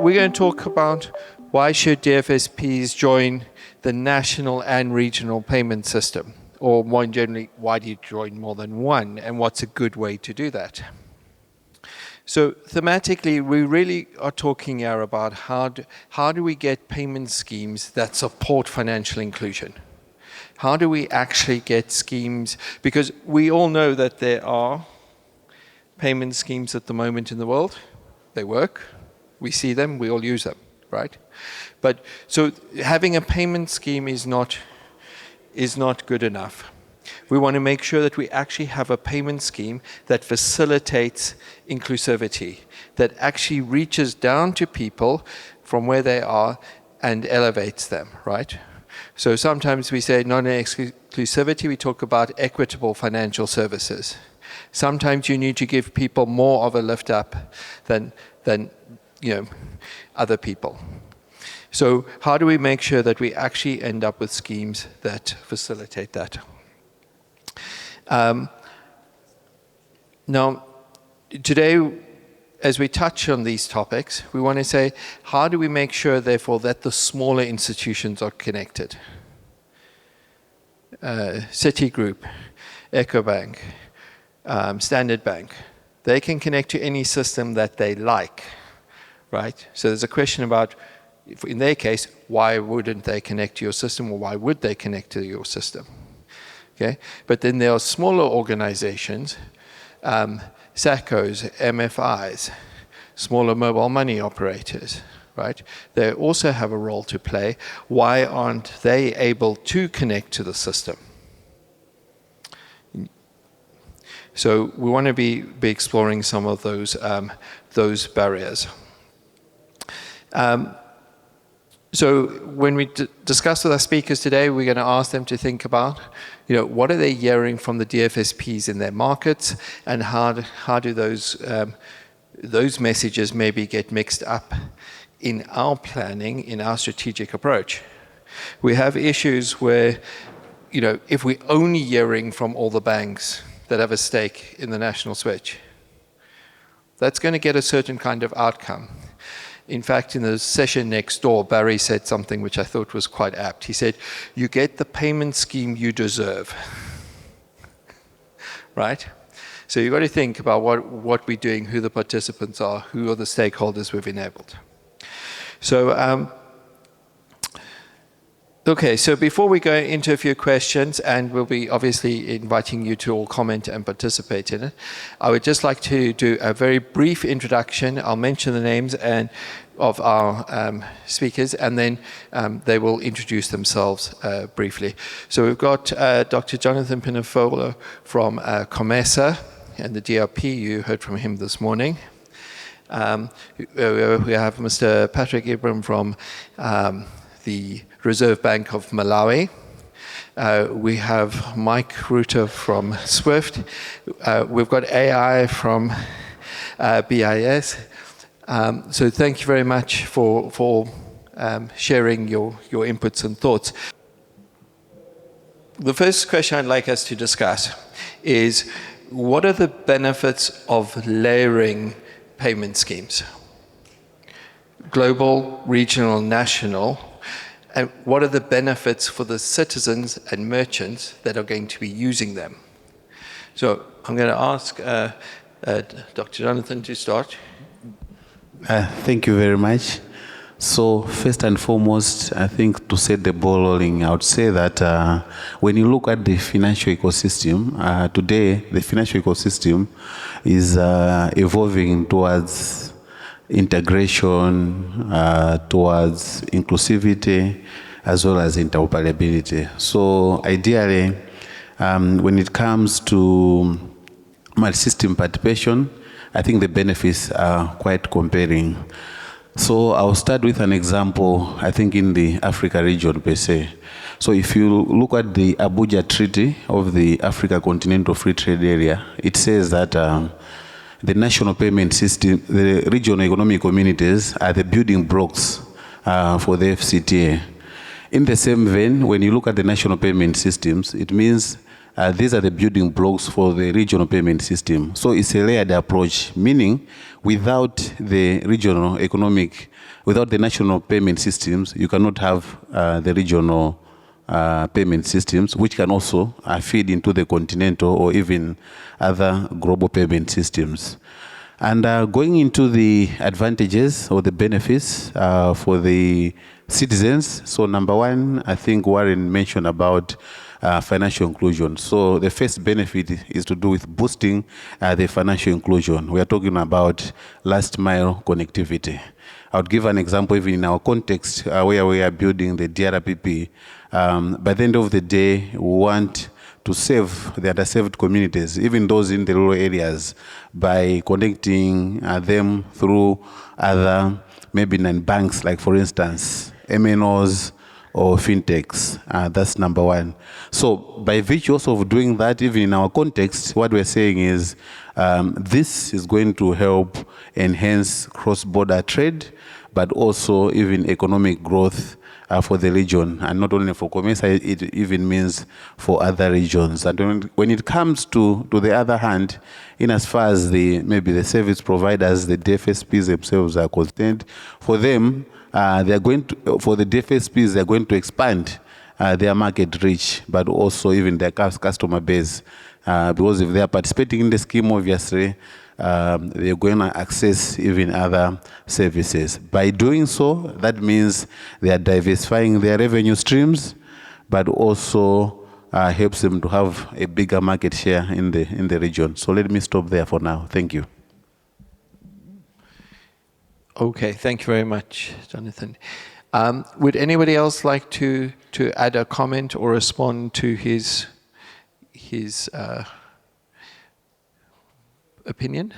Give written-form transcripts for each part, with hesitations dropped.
we're going to talk about why should DFSPs join the national and regional payment system, or more generally, why do you join more than one, and what's a good way to do that? So thematically, we really are talking here about how do we get payment schemes that support financial inclusion? How do we actually get schemes? Because we all know that there are payment schemes at the moment in the world. They work. We see them. We all use them, right? But so having a payment scheme is not good enough. We want to make sure that we actually have a payment scheme that facilitates inclusivity, that actually reaches down to people from where they are and elevates them, right? So sometimes we say non-exclusivity, we talk about equitable financial services. Sometimes you need to give people more of a lift up than other people. So how do we make sure that we actually end up with schemes that facilitate that? Now, today, as we touch on these topics, we want to say, how do we make sure, therefore, that the smaller institutions are connected? Citigroup, EcoBank, Standard Bank, they can connect to any system that they like, right? So there's a question about, in their case, why wouldn't they connect to your system, or why would they connect to your system? Okay? But then there are smaller organizations, SACCOs, MFIs, smaller mobile money operators, right? They also have a role to play. Why aren't they able to connect to the system? So we want to be exploring some of those barriers. So when we discuss with our speakers today, we're going to ask them to think about, what are they hearing from the DFSPs in their markets, and how do those messages maybe get mixed up in our planning, in our strategic approach. We have issues where, if we're only hearing from all the banks that have a stake in the national switch, that's going to get a certain kind of outcome. In fact, in the session next door, Barry said something which I thought was quite apt. He said, you get the payment scheme you deserve, right? So you've got to think about what we're doing, who the participants are, who are the stakeholders we've enabled. So, okay, so before we go into a few questions, and we'll be obviously inviting you to all comment and participate in it, I would just like to do a very brief introduction. I'll mention the names of our speakers, and then they will introduce themselves briefly. So we've got Dr. Jonathan Pinafola from COMESA and the DRP. You heard from him this morning. We have Mr. Patrick Ibram from the Reserve Bank of Malawi. We have Mike Rutter from SWIFT. We've got AI from BIS. So thank you very much for sharing your inputs and thoughts. The first question I'd like us to discuss is, what are the benefits of layering payment schemes? Global, regional, national. And what are the benefits for the citizens and merchants that are going to be using them? So I'm going to ask Dr. Jonathan to start. Thank you very much. So first and foremost, I think to set the ball rolling, I would say that when you look at the financial ecosystem, today the financial ecosystem is evolving towards integration, towards inclusivity, as well as interoperability. So ideally, when it comes to multi-system participation, I think the benefits are quite compelling. So I'll start with an example, I think in the Africa region per se. So if you look at the Abuja Treaty of the Africa Continental Free Trade Area, it says that the national payment system, the regional economic communities are the building blocks for the FCTA. In the same vein, when you look at the national payment systems, it means these are the building blocks for the regional payment system. So it's a layered approach, meaning without the without the national payment systems, you cannot have the regional payment systems, which can also feed into the continental or even other global payment systems. And going into the advantages or the benefits for the citizens. So number one, I think Warren mentioned about financial inclusion. So the first benefit is to do with boosting the financial inclusion. We are talking about last mile connectivity. I would give an example even in our context where we are building the DRPP. By the end of the day, we want to save the underserved communities, even those in the rural areas, by connecting them through other, maybe non-banks, like for instance, MNOs or fintechs. That's number one. So by virtue also of doing that, even in our context, what we're saying is this is going to help enhance cross-border trade, but also even economic growth for the region, and not only for COMESA, it even means for other regions. And when it comes to the other hand, in as far as maybe the service providers, the DFSPs themselves are concerned, for them, for the DFSPs, they're going to expand their market reach, but also even their customer base. Because if they are participating in the scheme, obviously, they're going to access even other services. By doing so, that means they are diversifying their revenue streams, but also helps them to have a bigger market share in the region. So let me stop there for now. Thank you. Okay, thank you very much, Jonathan. Would anybody else like to add a comment or respond to his opinion?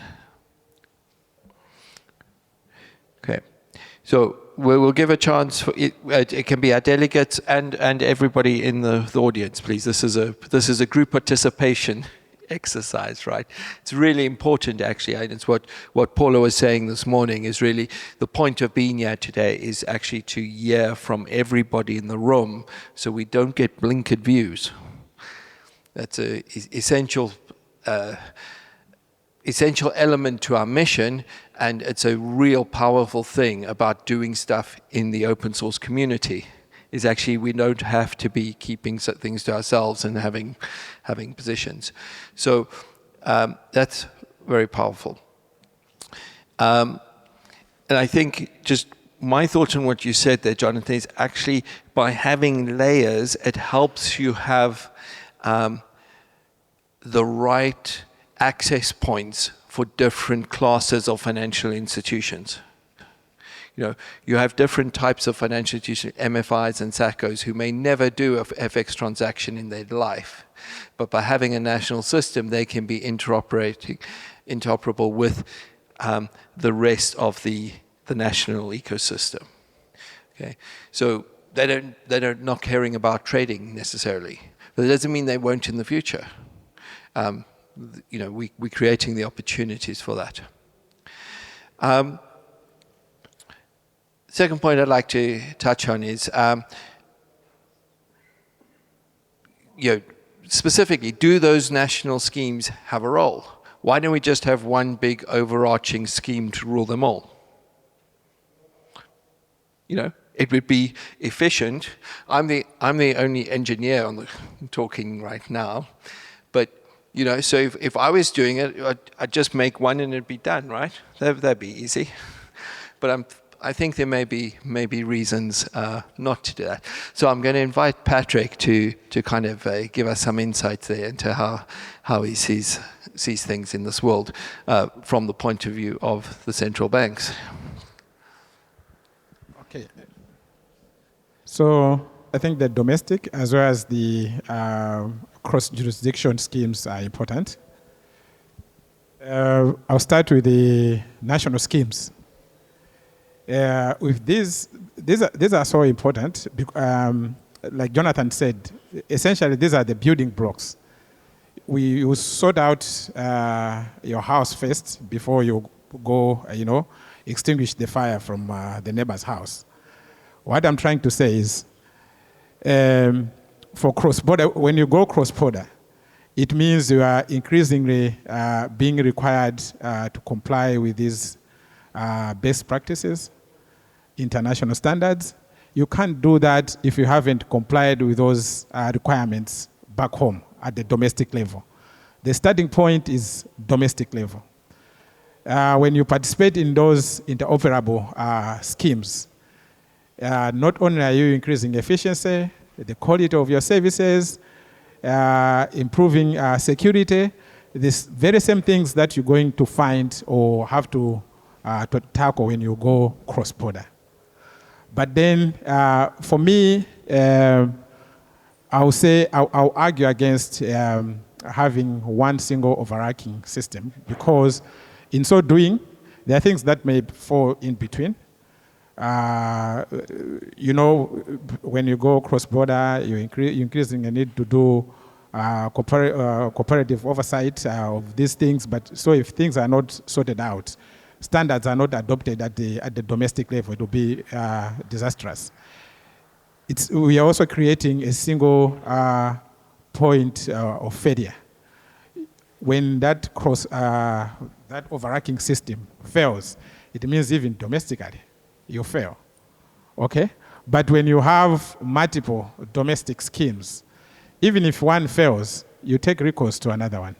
Okay, so we will give a chance for it. It can be our delegates and everybody in the audience, please. This is a group participation exercise, right? It's really important, actually, and it's what Paula was saying this morning is really the point of being here today is actually to hear from everybody in the room, so we don't get blinkered views. That's a essential element to our mission, and it's a real powerful thing about doing stuff in the open source community, is actually we don't have to be keeping things to ourselves and having positions. So that's very powerful. And I think just my thought on what you said there, Jonathan, is actually by having layers, it helps you have the right access points for different classes of financial institutions. You know, you have different types of financial institutions, MFIs and SACCOs, who may never do an FX transaction in their life. But by having a national system, they can be interoperable with the rest of the national ecosystem. Okay, so they're not caring about trading necessarily, but it doesn't mean they won't in the future. You know, we're creating the opportunities for that. Second point I'd like to touch on is, you know, specifically, do those national schemes have a role? Why don't we just have one big overarching scheme to rule them all? You know, it would be efficient. I'm the only engineer talking right now, but you know, so if I was doing it, I'd just make one and it'd be done, right? That'd be easy. But I think there may be reasons not to do that. So I'm going to invite Patrick to kind of give us some insights there into how he sees things in this world from the point of view of the central banks. Okay. So I think the domestic as well as the cross-jurisdiction schemes are important. I'll start with the national schemes. With these are so important. Like Jonathan said, essentially these are the building blocks. You sort out your house first before you go, extinguish the fire from the neighbor's house. What I'm trying to say is, for cross-border, when you go cross-border, It means you are increasingly being required to comply with these best practices, international standards. You can't do that if you haven't complied with those requirements back home at the domestic level. The starting point is domestic level. When you participate in those interoperable schemes, not only are you increasing efficiency, the quality of your services, improving security, these very same things that you're going to find or have to tackle when you go cross-border. But then, for me, I'll argue against having one single overarching system, because in so doing, there are things that may fall in between. When you go cross-border, you're increasing the need to do cooperative oversight of these things. But so if things are not sorted out, standards are not adopted at the domestic level, it will be disastrous. We are also creating a single point of failure. When that overarching system fails, it means even domestically you fail. Okay? But when you have multiple domestic schemes, even if one fails, you take recourse to another one.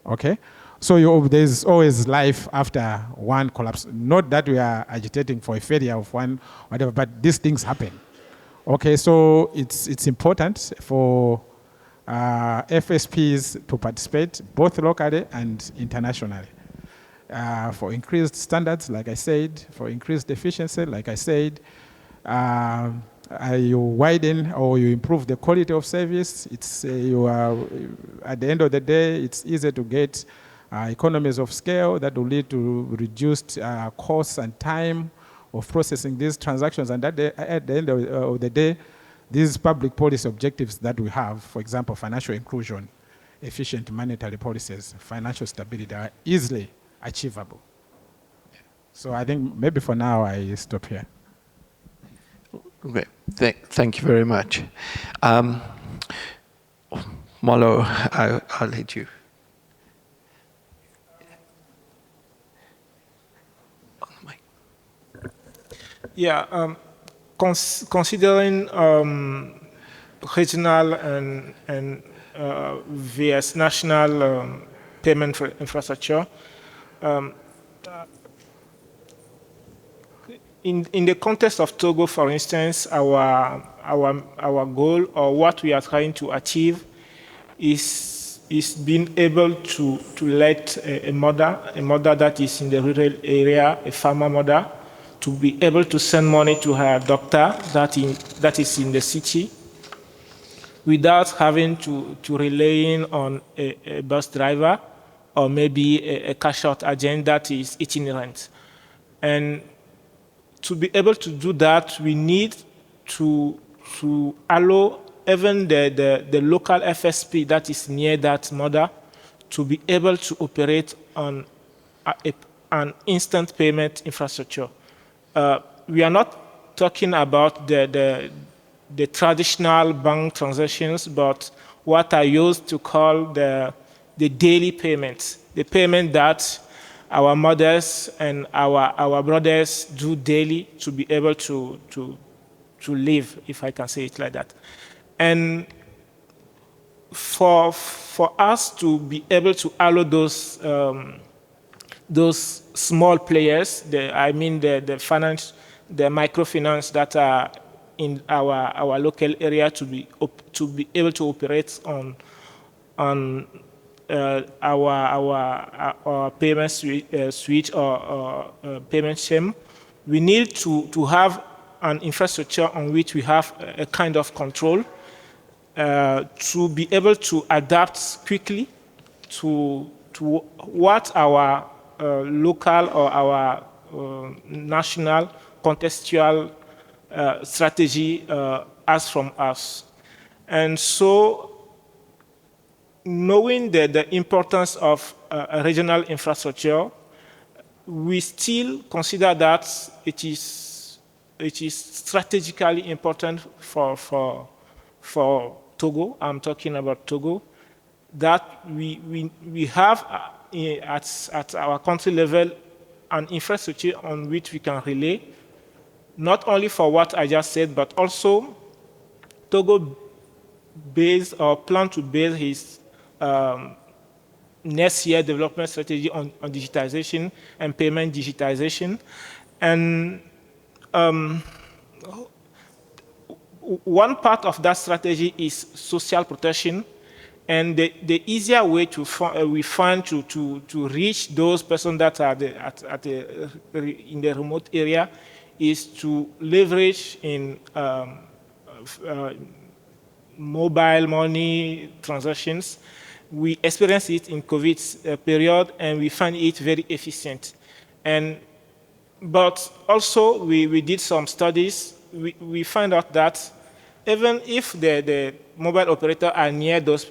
Okay? So there's always life after one collapse. Not that we are agitating for a failure of one, whatever, but these things happen. Okay, so it's important for FSPs to participate both locally and internationally. For increased standards, like I said, for increased efficiency, like I said, you widen or you improve the quality of service. At the end of the day, it's easier to get economies of scale that will lead to reduced costs and time of processing these transactions. And at the end of the day, these public policy objectives that we have, for example, financial inclusion, efficient monetary policies, financial stability, are easily achievable. So I think maybe for now I stop here. Okay. Thank you very much. Molo, I'll let you. Yeah, considering regional and vs national payment infrastructure, in the context of Togo, for instance, our goal or what we are trying to achieve is being able to let a mother that is in the rural area, a farmer mother, to be able to send money to her doctor that is in the city without having to rely on a bus driver or maybe a cash-out agent that is itinerant. And to be able to do that, we need to allow even the local FSP that is near that mother to be able to operate on an instant payment infrastructure. We are not talking about the traditional bank transactions, but what I used to call the daily payments, the payment that our mothers and our brothers do daily to be able to live, if I can say it like that. And for us to be able to allow those small players, the microfinance that are in our local area to be able to operate on our payment suite or payment scheme, we need to have an infrastructure on which we have a kind of control to be able to adapt quickly to what our local or our national contextual strategy asks from us. And so, knowing the importance of a regional infrastructure, we still consider that it is strategically important for Togo. I'm talking about Togo, that we have at our country level an infrastructure on which we can relay, not only for what I just said, but also Togo base or plan to base his next year development strategy on digitization and payment digitization. And one part of that strategy is social protection. And the easier way we find to reach those persons that are in the remote area is to leverage in mobile money transactions. We experienced it in COVID period, and we find it very efficient. But also, we did some studies. We find out that even if the mobile operator are near those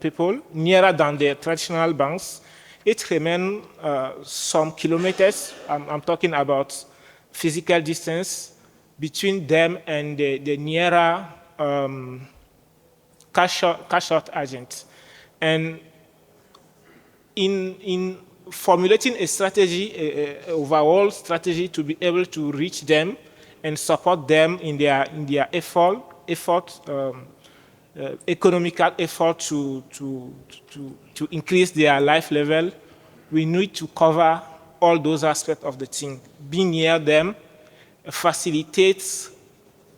people, nearer than the traditional banks, it remains some kilometers. I'm talking about physical distance between them and the nearer cash out agent. And in formulating a strategy, overall strategy to be able to reach them and support them in their economical effort to increase their life level, we need to cover all those aspects of the thing. Being near them facilitates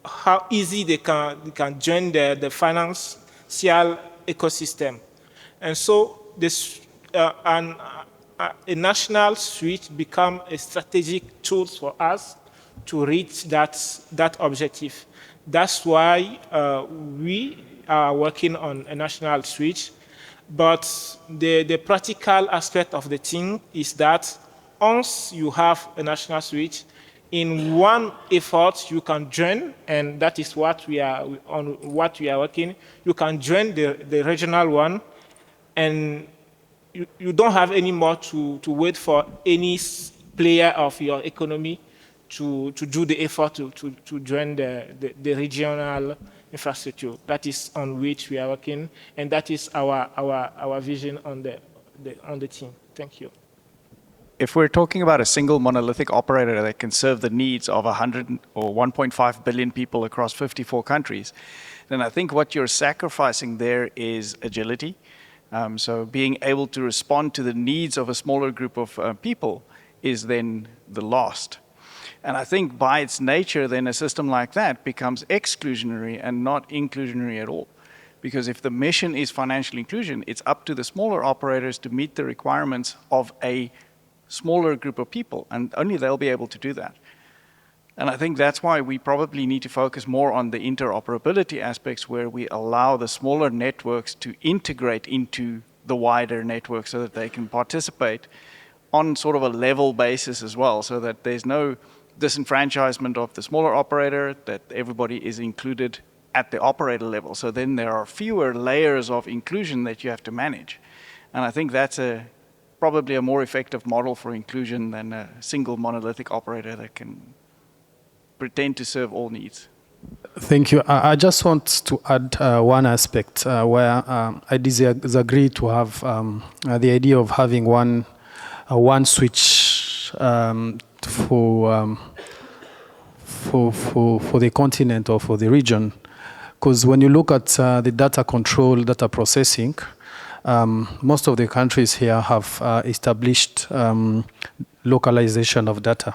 how easy they can join the financial ecosystem. And so this a national switch become a strategic tool for us to reach that objective. That's why we are working on a national switch. But the practical aspect of the thing is that once you have a national switch, in one effort you can join, and that is what we are working. You can join the regional one, and you don't have any more to wait for any player of your economy to do the effort to join the regional infrastructure. That is on which we are working, and that is our vision on the team. Thank you. If we're talking about a single monolithic operator that can serve the needs of 100 or 1.5 billion people across 54 countries, then I think what you're sacrificing there is agility. So being able to respond to the needs of a smaller group of people is then the lost. And I think by its nature, then a system like that becomes exclusionary and not inclusionary at all. Because if the mission is financial inclusion, it's up to the smaller operators to meet the requirements of a smaller group of people, and only they'll be able to do that. And I think that's why we probably need to focus more on the interoperability aspects, where we allow the smaller networks to integrate into the wider network so that they can participate on sort of a level basis as well, so that there's no disenfranchisement of the smaller operator, that everybody is included at the operator level. So then there are fewer layers of inclusion that you have to manage. And I think that's probably a more effective model for inclusion than a single monolithic operator that can pretend to serve all needs. Thank you. I just want to add one aspect where I disagree to have the idea of having one switch for the continent or for the region. Because when you look at the data control, data processing, most of the countries here have established localization of data.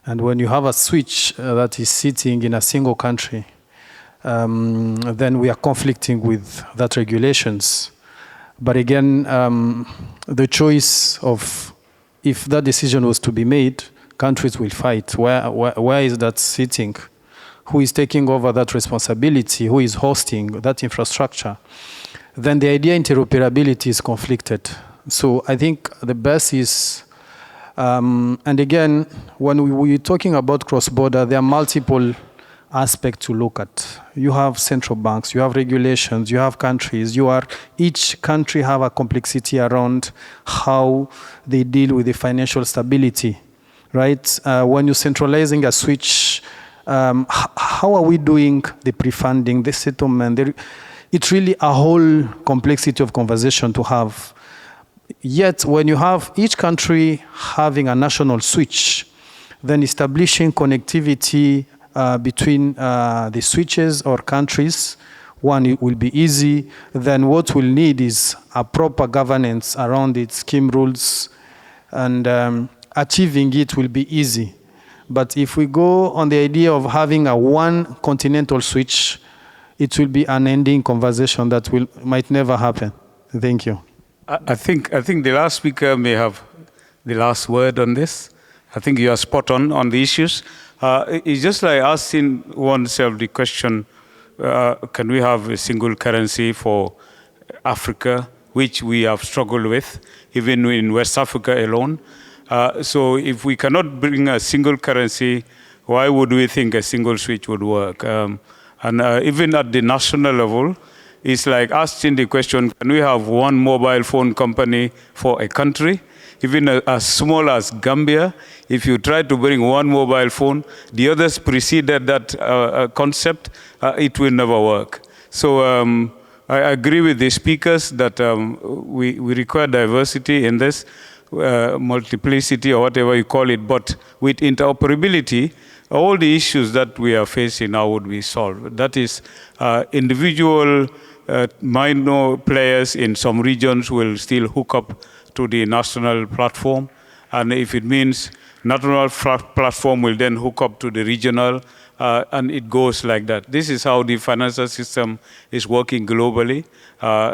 And when you have a switch that is sitting in a single country, then we are conflicting with that regulations. But again, the choice of, if that decision was to be made, countries will fight. Where is that sitting? Who is taking over that responsibility? Who is hosting that infrastructure? Then the idea interoperability is conflicted. So I think the best is, and again, when we're talking about cross-border, there are multiple aspects to look at. You have central banks, you have regulations, you have countries, each country have a complexity around how they deal with the financial stability, right? When you're centralizing a switch, how are we doing the pre-funding, the settlement? it's really a whole complexity of conversation to have. Yet, when you have each country having a national switch, then establishing connectivity between the switches or countries, one, it will be easy. Then what we'll need is a proper governance around it, scheme rules, and achieving it will be easy. But if we go on the idea of having a one continental switch, it will be an ending conversation that might never happen. Thank you. I think the last speaker may have the last word on this. I think you are spot on the issues. It's just like asking oneself the question, can we have a single currency for Africa, which we have struggled with, even in West Africa alone? So if we cannot bring a single currency, why would we think a single switch would work? And even at the national level, it's like asking the question, can we have one mobile phone company for a country? Even as small as Gambia, if you try to bring one mobile phone, the others preceded that concept, it will never work. So I agree with the speakers that we require diversity in this, multiplicity or whatever you call it, but with interoperability, all the issues that we are facing now would be solved. That is, individual minor players in some regions will still hook up to the national platform. And if it means national platform will then hook up to the regional, and it goes like that. This is how the financial system is working globally.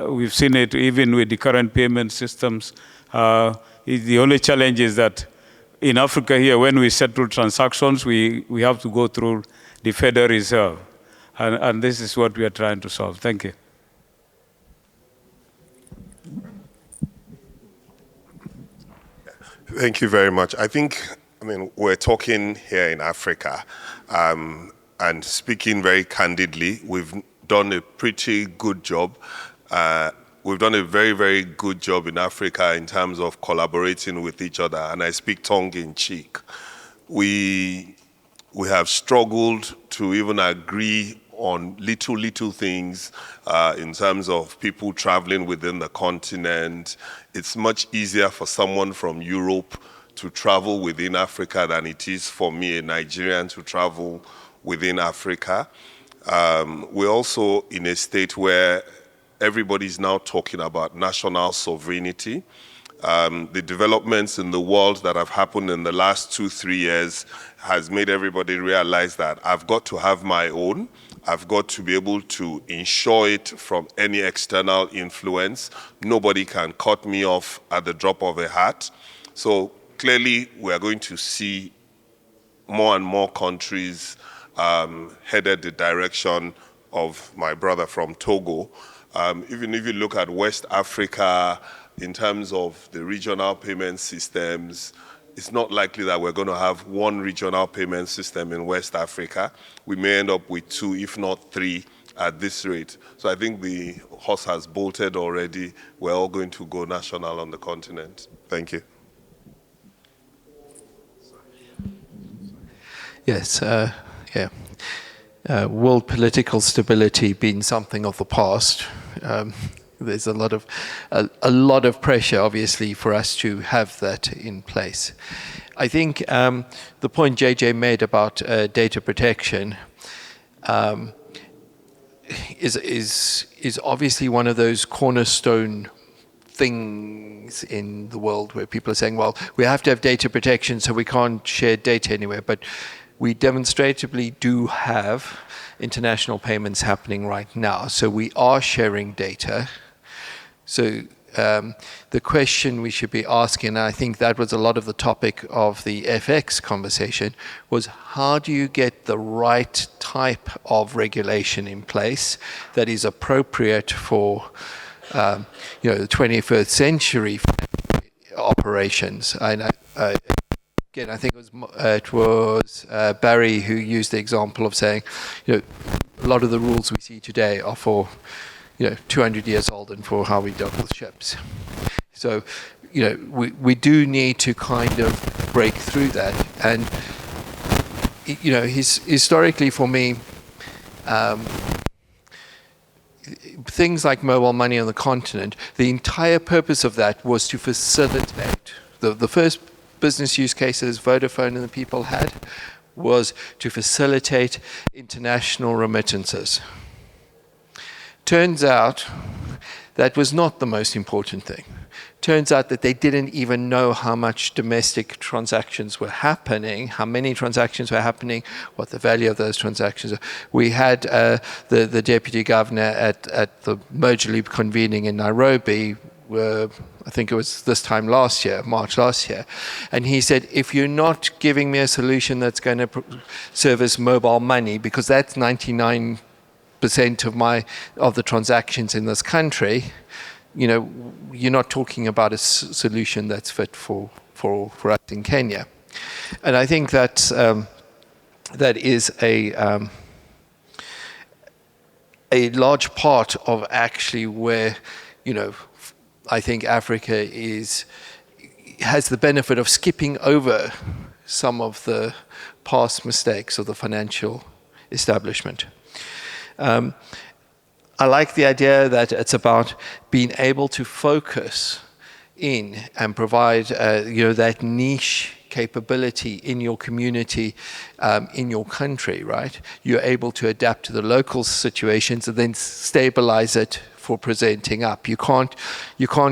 We've seen it even with the current payment systems. The only challenge is that in Africa here, when we settle transactions, we have to go through the Federal Reserve. And this is what we are trying to solve. Thank you. Thank you very much. I mean, we're talking here in Africa, and speaking very candidly, we've done a pretty good job. We've done a very, very good job in Africa in terms of collaborating with each other, and I speak tongue in cheek. We have struggled to even agree on little things in terms of people traveling within the continent. It's much easier for someone from Europe to travel within Africa than it is for me, a Nigerian, to travel within Africa. We're also in a state where everybody's now talking about national sovereignty. The developments in the world that have happened in the last 2-3 years has made everybody realize that I've got to have my own. I've got to be able to insure it from any external influence. Nobody can cut me off at the drop of a hat. So clearly, we are going to see more and more countries headed the direction of my brother from Togo. Even if you look at West Africa, in terms of the regional payment systems, it's not likely that we're going to have one regional payment system in West Africa. We may end up with 2, if not 3, at this rate. So I think the horse has bolted already. We're all going to go national on the continent. Thank you. Yes, world political stability being something of the past. There's a lot of pressure, obviously, for us to have that in place. I think the point JJ made about data protection is obviously one of those cornerstone things in the world where people are saying, well, we have to have data protection, so we can't share data anywhere. But we demonstratively do have international payments happening right now. So we are sharing data. So the question we should be asking, and I think that was a lot of the topic of the FX conversation, was how do you get the right type of regulation in place that is appropriate for the 21st century operations? And again, I think it was Barry who used the example of saying, a lot of the rules we see today are for 200 years old and for how we dealt with ships. So, we do need to kind of break through that. And, historically for me, things like mobile money on the continent, the entire purpose of that was to facilitate. The first business use cases Vodafone and the people had was to facilitate international remittances. Turns out that was not the most important thing. Turns out that they didn't even know how much domestic transactions were happening, how many transactions were happening, what the value of those transactions are. We had the deputy governor at the Merger Loop convening in Nairobi, I think it was this time last year, March last year, and he said, if you're not giving me a solution that's going to service mobile money, because that's 99% of the transactions in this country, you're not talking about a solution that's fit for us in Kenya. And I think that is a large part of actually where, I think Africa has the benefit of skipping over some of the past mistakes of the financial establishment. I like the idea that it's about being able to focus in and provide that niche capability in your community, in your country, right? You're able to adapt to the local situations and then stabilize it for presenting up. You can't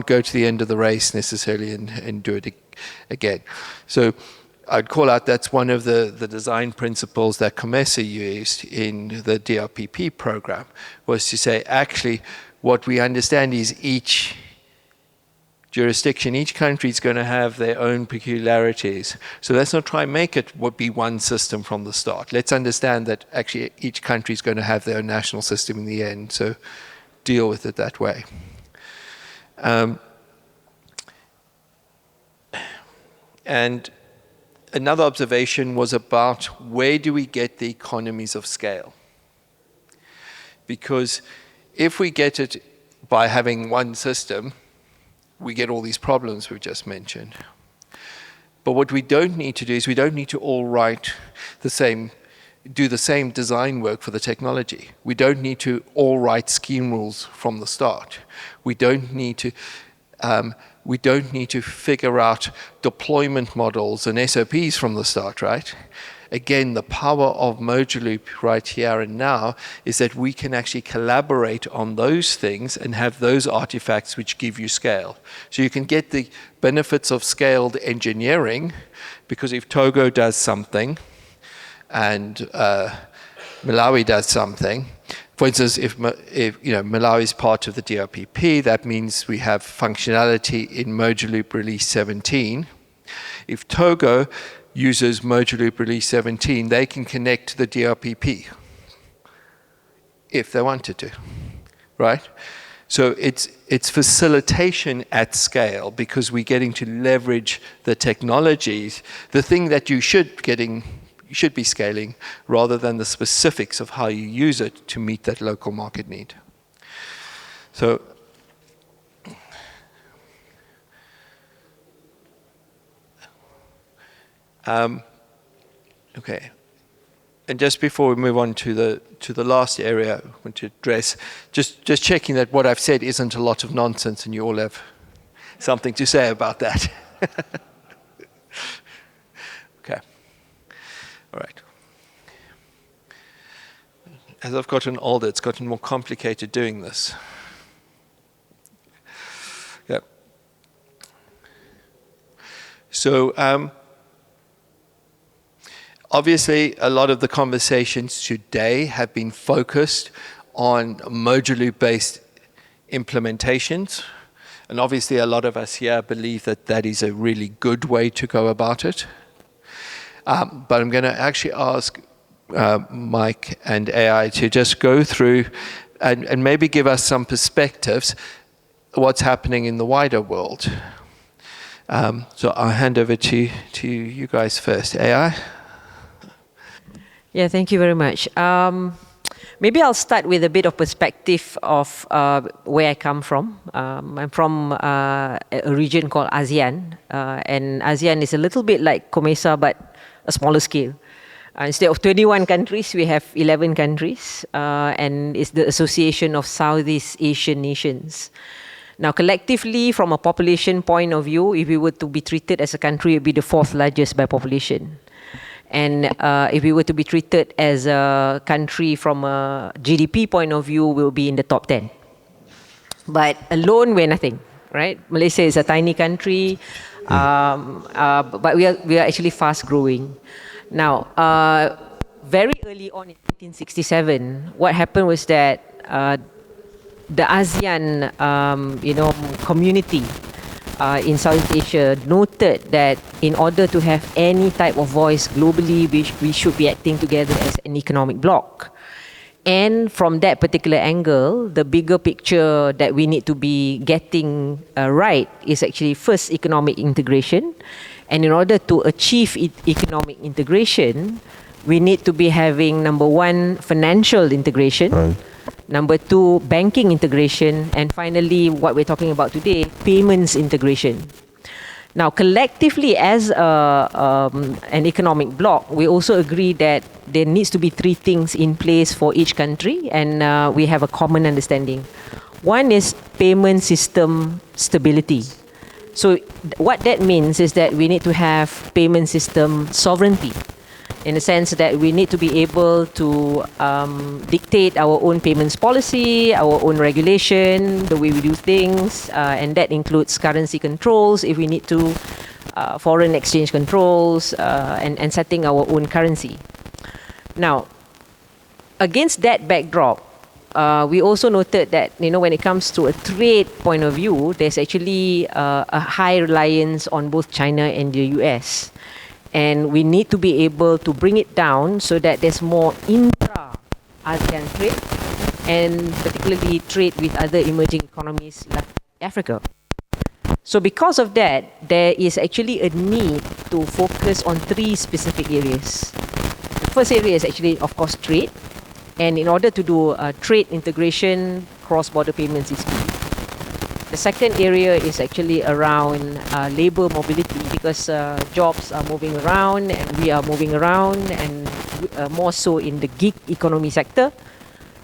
go to the end of the race necessarily and do it again. So I'd call out that's one of the design principles that COMESA used in the DRPP program, was to say, actually, what we understand is each jurisdiction, each country is going to have their own peculiarities. So let's not try and make it be one system from the start. Let's understand that actually each country is going to have their own national system in the end. So deal with it that way. And another observation was about where do we get the economies of scale? Because if we get it by having one system, we get all these problems we've just mentioned. But what we don't need to do is we don't need to all do the same design work for the technology. We don't need to all write scheme rules from the start. We don't need to figure out deployment models and SOPs from the start, right? Again, the power of Merger Loop right here and now is that we can actually collaborate on those things and have those artifacts which give you scale. So you can get the benefits of scaled engineering, because if Togo does something and Malawi does something, for instance, if Malawi is part of the DRPP, that means we have functionality in Merger Loop Release 17. If Togo uses Merger Loop Release 17, they can connect to the DRPP if they wanted to, right? So it's facilitation at scale, because we're getting to leverage the technologies, the thing that you should be scaling, rather than the specifics of how you use it to meet that local market need. So okay, and just before we move on to the last area I want to address, just checking that what I've said isn't a lot of nonsense and you all have something to say about that. Okay, all right. As I've gotten older, it's gotten more complicated doing this. Yeah. So obviously, a lot of the conversations today have been focused on Merger Loop-based implementations. And obviously, a lot of us here believe that that is a really good way to go about it. But I'm going to actually ask Mike and AI to just go through and maybe give us some perspectives what's happening in the wider world. So I'll hand over to you guys first. AI? Yeah, thank you very much. Maybe I'll start with a bit of perspective of where I come from. I'm from a region called ASEAN, and ASEAN is a little bit like COMESA, but a smaller scale. Instead of 21 countries, we have 11 countries, and it's the Association of Southeast Asian Nations. Now, collectively, from a population point of view, if we were to be treated as a country, it would be the 4th largest by population. And if we were to be treated as a country from a GDP point of view, we'll be in the top 10. But alone, we're nothing, right? Malaysia is a tiny country, but we are actually fast growing. Now, very early on in 1967, what happened was that the ASEAN, community in Southeast Asia noted that in order to have any type of voice globally, we should be acting together as an economic bloc. And from that particular angle, the bigger picture that we need to be getting right is actually first economic integration. And in order to achieve economic integration, we need to be having, number one, financial integration. Right. Number two, banking integration. And finally, what we're talking about today, payments integration. Now, collectively, as an economic bloc, we also agree that there needs to be 3 things in place for each country, and we have a common understanding. One is payment system stability. So what that means is that we need to have payment system sovereignty, in the sense that we need to be able to dictate our own payments policy, our own regulation, the way we do things, and that includes currency controls if we need to, foreign exchange controls, and setting our own currency. Now, against that backdrop, we also noted that, when it comes to a trade point of view, there's actually a high reliance on both China and the US. And we need to be able to bring it down so that there's more intra-ASEAN trade, and particularly trade with other emerging economies like Africa. So because of that, there is actually a need to focus on 3 specific areas. The first area is actually, of course, trade. And in order to do trade integration, cross-border payments is key. The second area is actually around labor mobility, because jobs are moving around and we are moving around, and more so in the gig economy sector.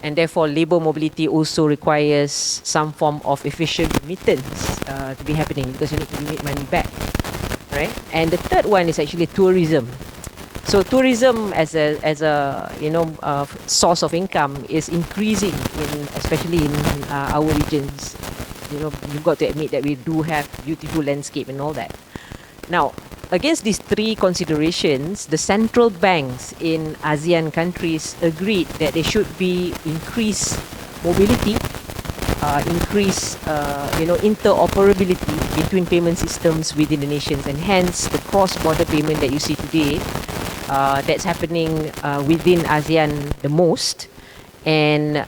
And therefore, labor mobility also requires some form of efficient remittance to be happening, because you need to remit money back, right? And the third one is actually tourism. So tourism as a source of income is increasing, especially in our regions. You've got to admit that we do have beautiful landscape and all that. Now, against these 3 considerations, the central banks in ASEAN countries agreed that there should be increased mobility, increased interoperability between payment systems within the nations, and hence the cross-border payment that you see today that's happening within ASEAN the most. And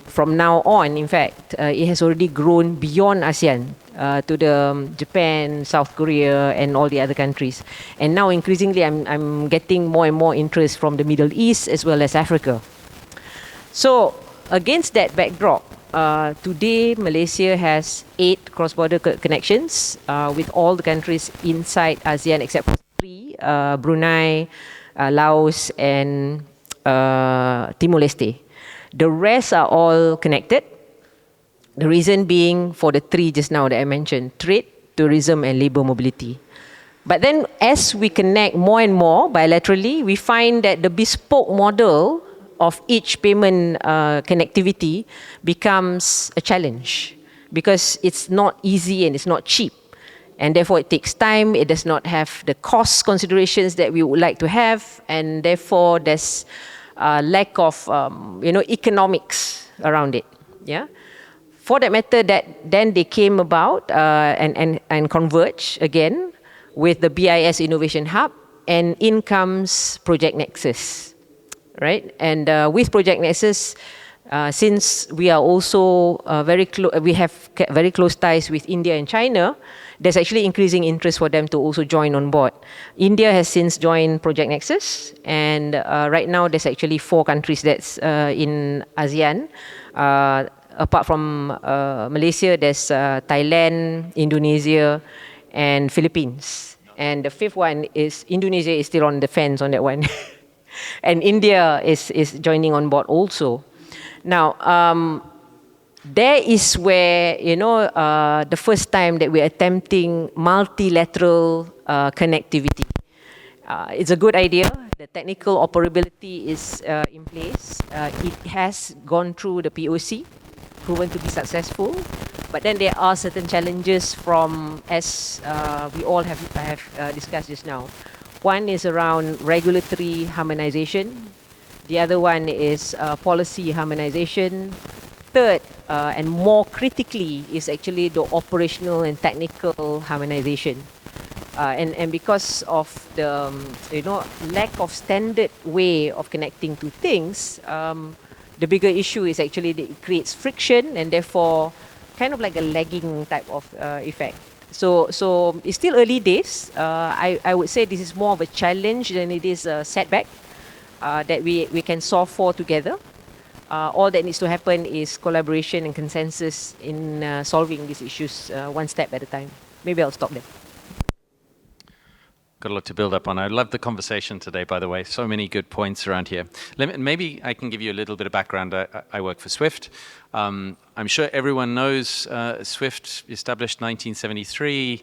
from now on, in fact, it has already grown beyond ASEAN to the Japan, South Korea, and all the other countries. And now, increasingly, I'm getting more and more interest from the Middle East as well as Africa. So, against that backdrop, today Malaysia has 8 cross-border connections with all the countries inside ASEAN except for 3: Brunei, Laos, and Timor-Leste. The rest are all connected. The reason being for the 3 just now that I mentioned: trade, tourism, and labor mobility. But then as we connect more and more bilaterally, we find that the bespoke model of each payment connectivity becomes a challenge, because it's not easy and it's not cheap. And therefore it takes time, it does not have the cost considerations that we would like to have, and therefore there's lack of economics around it. Yeah. For that matter, that then they came about and converge again with the BIS Innovation Hub, and in comes Project Nexus, right? And with Project Nexus, since we are also we have very close ties with India and China, there's actually increasing interest for them to also join on board. India has since joined Project Nexus, and right now there's actually 4 countries that's in ASEAN. Apart from Malaysia, there's Thailand, Indonesia, and Philippines. And the 5th one is Indonesia is still on the fence on that one. and India is joining on board also. Now, there is where, the first time that we're attempting multilateral connectivity. It's a good idea. The technical operability is in place. It has gone through the POC, proven to be successful. But then there are certain challenges from, as we all have discussed just now. One is around regulatory harmonization. The other one is policy harmonization. Third, and more critically, is actually the operational and technical harmonization. And because of the lack of standard way of connecting to things, the bigger issue is actually that it creates friction and therefore kind of like a lagging type of effect. So it's still early days. I would say this is more of a challenge than it is a setback that we can solve for together. All that needs to happen is collaboration and consensus in solving these issues one step at a time. Maybe I'll stop there. Got a lot to build up on. I love the conversation today, by the way. So many good points around here. Maybe I can give you a little bit of background. I work for SWIFT. I'm sure everyone knows SWIFT established 1973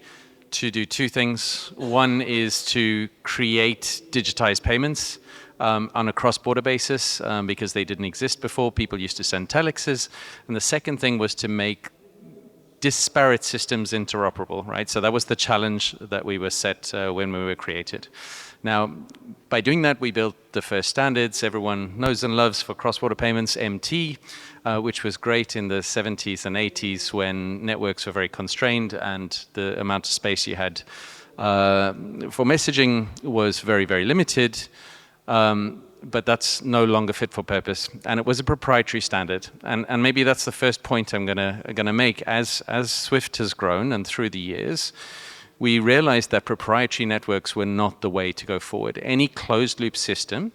to do two things. One is to create digitized payments on a cross-border basis because they didn't exist before. People used to send telexes. And the second thing was to make disparate systems interoperable, right? So that was the challenge that we were set when we were created. Now, by doing that, we built the first standards everyone knows and loves for cross-border payments, MT, which was great in the 70s and 80s when networks were very constrained and the amount of space you had for messaging was very, very limited. But that's no longer fit for purpose. And it was a proprietary standard. And maybe that's the first point I'm gonna make. As SWIFT has grown and through the years, we realized that proprietary networks were not the way to go forward. Any closed loop system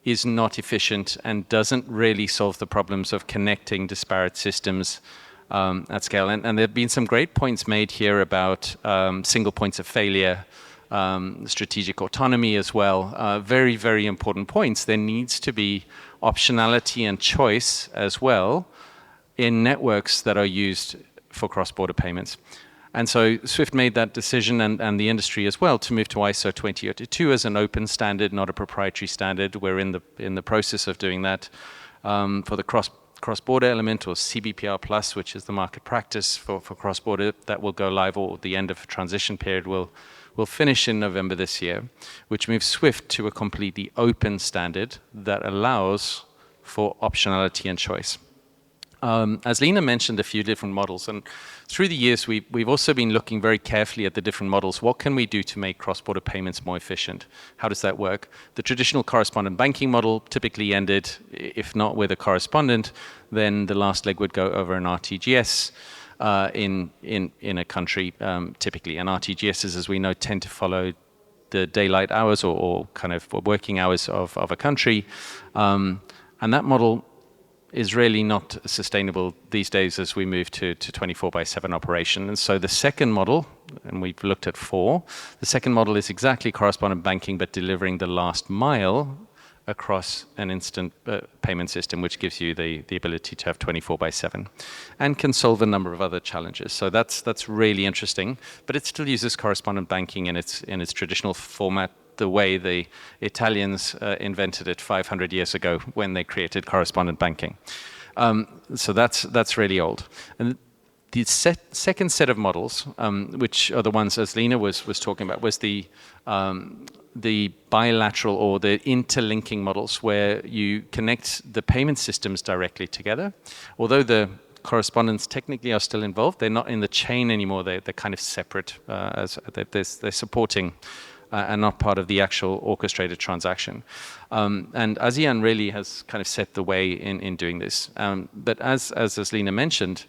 is not efficient and doesn't really solve the problems of connecting disparate systems at scale. And there have been some great points made here about single points of failure, strategic autonomy as well. Very, very important points. There needs to be optionality and choice as well in networks that are used for cross-border payments. And so SWIFT made that decision and the industry as well to move to ISO 20022 as an open standard, not a proprietary standard. We're in the process of doing that for the cross-border element, or CBPR Plus, which is the market practice for cross-border. That will go live, or the end of transition period will finish in November this year, which moves SWIFT to a completely open standard that allows for optionality and choice. As Lena mentioned, a few different models, and through the years we've also been looking very carefully at the different models. What can we do to make cross-border payments more efficient? How does that work? The traditional correspondent banking model typically ended, if not with a correspondent, then the last leg would go over an RTGS. In a country, typically. And RTGSs, as we know, tend to follow the daylight hours or kind of working hours of a country. And that model is really not sustainable these days as we move to 24/7 operation. And so the second model, and we've looked at 4, the second model is exactly correspondent banking, but delivering the last mile across an instant payment system, which gives you the ability to have 24/7 and can solve a number of other challenges. So that's really interesting, but it still uses correspondent banking in its traditional format, the way the Italians invented it 500 years ago when they created correspondent banking. So that's really old. And the second set of models, which are the ones as Lena was talking about, was the bilateral or the interlinking models where you connect the payment systems directly together. Although the correspondents technically are still involved, they're not in the chain anymore. They're kind of separate as they're supporting and not part of the actual orchestrated transaction. And ASEAN really has kind of set the way in doing this. But as Lena mentioned,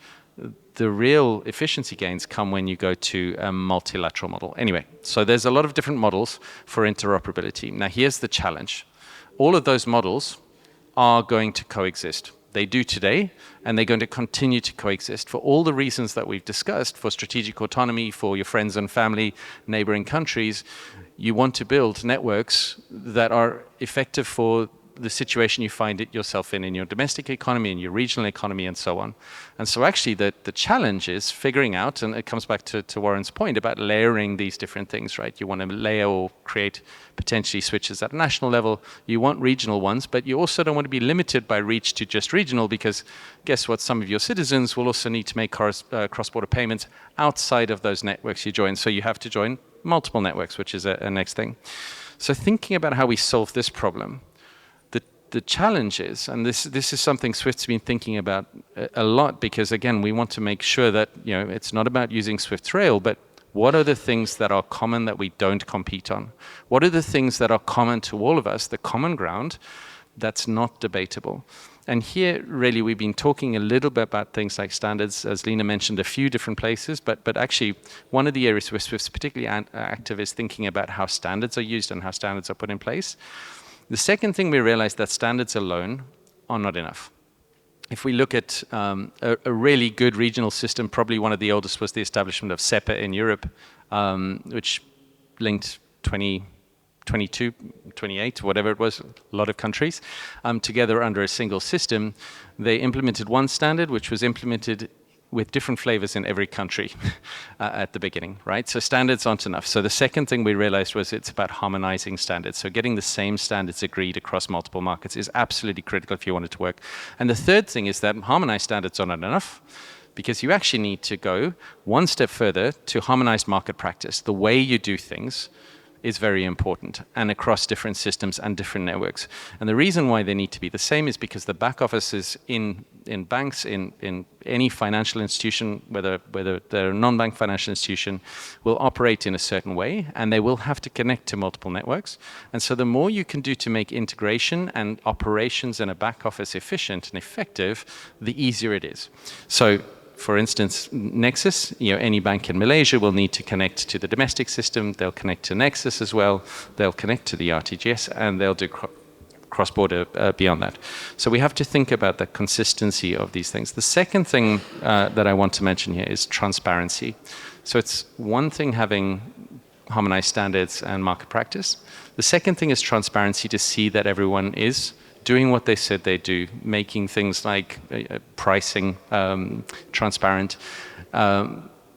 the real efficiency gains come when you go to a multilateral model. Anyway, so there's a lot of different models for interoperability. Now here's the challenge. All of those models are going to coexist. They do today, and they're going to continue to coexist for all the reasons that we've discussed, for strategic autonomy, for your friends and family, neighboring countries. you want to build networks that are effective for the situation you find it yourself in your domestic economy, in your regional economy, and so on. And so actually the challenge is figuring out, and it comes back to Warren's point about layering these different things, right? You want to layer or create potentially switches at a national level. You want regional ones, but you also don't want to be limited by reach to just regional, because guess what? Some of your citizens will also need to make cross-border payments outside of those networks you join. So you have to join multiple networks, which is a next thing. So thinking about how we solve this problem, the challenge is, and this is something Swift's been thinking about a lot, because again, we want to make sure that, it's not about using Swift's rail, but what are the things that are common that we don't compete on? What are the things that are common to all of us, the common ground that's not debatable? And here, really, we've been talking a little bit about things like standards, as Lena mentioned, a few different places, but actually, one of the areas where Swift's particularly active is thinking about how standards are used and how standards are put in place. The second thing we realized that standards alone are not enough. If we look at a really good regional system, probably one of the oldest was the establishment of SEPA in Europe, which linked 22, 28, whatever it was, a lot of countries, together under a single system. They implemented one standard, which was implemented with different flavors in every country at the beginning, right? So standards aren't enough. So the second thing we realized was it's about harmonizing standards. So getting the same standards agreed across multiple markets is absolutely critical if you want it to work. And the third thing is that harmonized standards are not enough, because you actually need to go one step further to harmonized market practice. The way you do things is very important, and across different systems and different networks. And the reason why they need to be the same is because the back offices in banks, in any financial institution, whether they're a non-bank financial institution, will operate in a certain way, and they will have to connect to multiple networks. And so the more you can do to make integration and operations in a back office efficient and effective, the easier it is. So, for instance, Nexus, any bank in Malaysia will need to connect to the domestic system. They'll connect to Nexus as well. They'll connect to the RTGS, and they'll do cross-border beyond that. So we have to think about the consistency of these things. The second thing that I want to mention here is transparency. So it's one thing having harmonized standards and market practice. The second thing is transparency, to see that everyone is doing what they said they do, making things like pricing transparent,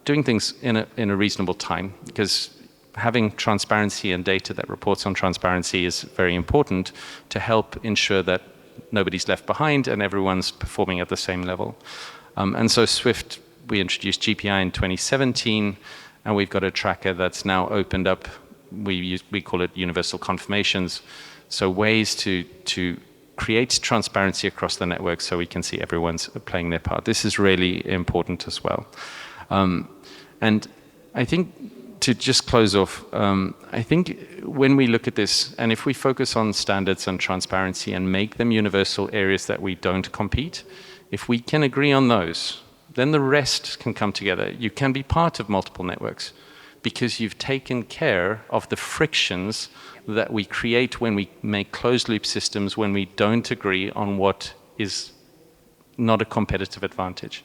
doing things in a reasonable time, because having transparency and data that reports on transparency is very important to help ensure that nobody's left behind and everyone's performing at the same level. And so Swift, we introduced GPI in 2017, and we've got a tracker that's now opened up. We call it universal confirmations, so ways to create transparency across the network so we can see everyone's playing their part. This is really important as well. And I think to just close off, I think when we look at this, and if we focus on standards and transparency and make them universal areas that we don't compete, if we can agree on those, then the rest can come together. You can be part of multiple networks because you've taken care of the frictions that we create when we make closed loop systems, when we don't agree on what is not a competitive advantage.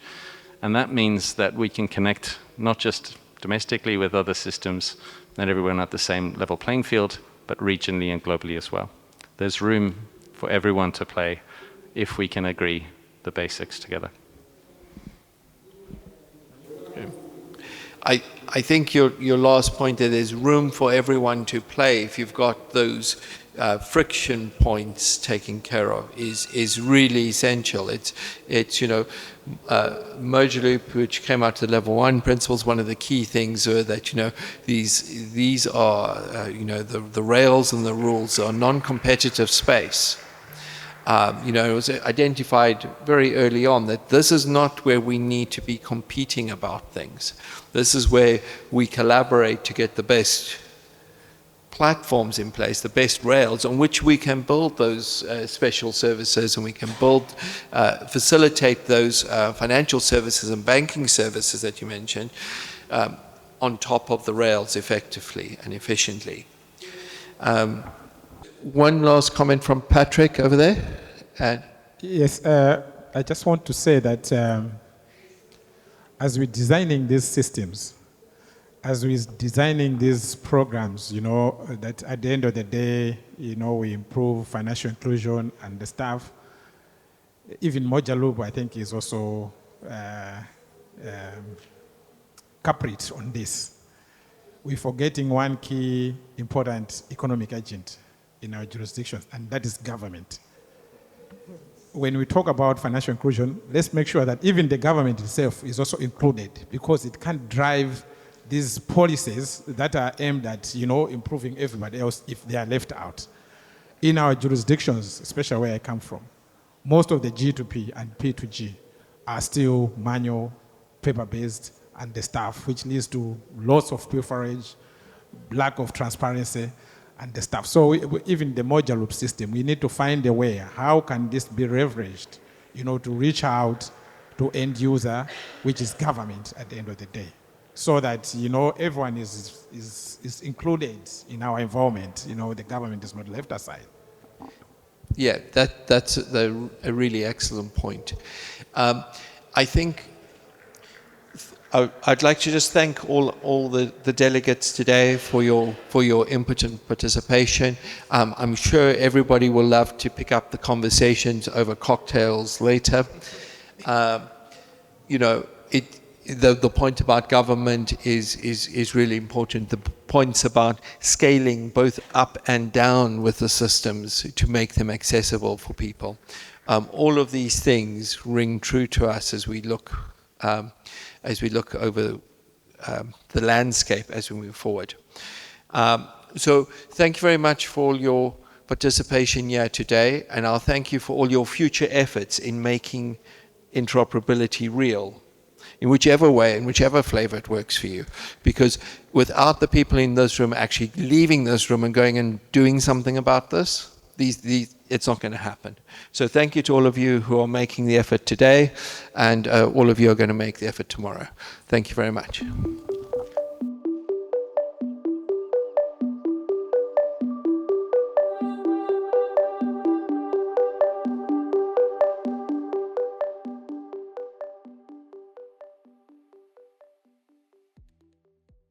And that means that we can connect not just domestically with other systems, not everyone at the same level playing field, but regionally and globally as well. There's room for everyone to play if we can agree the basics together. I think your last point, that there's room for everyone to play if you've got those friction points taken care of is really essential. It's merge loop, which came out to the level 1 principles. One of the key things are that these are the rails and the rules are non-competitive space. It was identified very early on that this is not where we need to be competing about things. This is where we collaborate to get the best platforms in place, the best rails on which we can build those special services, and we can facilitate those financial services and banking services that you mentioned on top of the rails effectively and efficiently. One last comment from Patrick over there. Yes, I just want to say that as we're designing these systems, as we're designing these programs, that at the end of the day, we improve financial inclusion and the staff. Even Mojalup, I think, is also culprit on this. We're forgetting one key important economic agent in our jurisdictions, and that is government. When we talk about financial inclusion, let's make sure that even the government itself is also included, because it can't drive these policies that are aimed at, improving everybody else if they are left out. In our jurisdictions, especially where I come from, most of the G2P and P2G are still manual, paper-based, and the staff, which leads to lots of pilferage, lack of transparency, and the stuff. So even the Mojalup system, we need to find a way. How can this be leveraged, to reach out to end user, which is government at the end of the day, so that everyone is included in our involvement. The government is not left aside. Yeah, that's a really excellent point. I think I'd like to just thank all the delegates today for your input and participation. I'm sure everybody will love to pick up the conversations over cocktails later. The point about government is really important. The points about scaling both up and down with the systems to make them accessible for people. All of these things ring true to us as we look over the landscape as we move forward. So thank you very much for all your participation here today, and I'll thank you for all your future efforts in making interoperability real, in whichever way, in whichever flavor it works for you. Because without the people in this room actually leaving this room and going and doing something about this, it's not going to happen. So thank you to all of you who are making the effort today, and all of you are going to make the effort tomorrow. Thank you very much.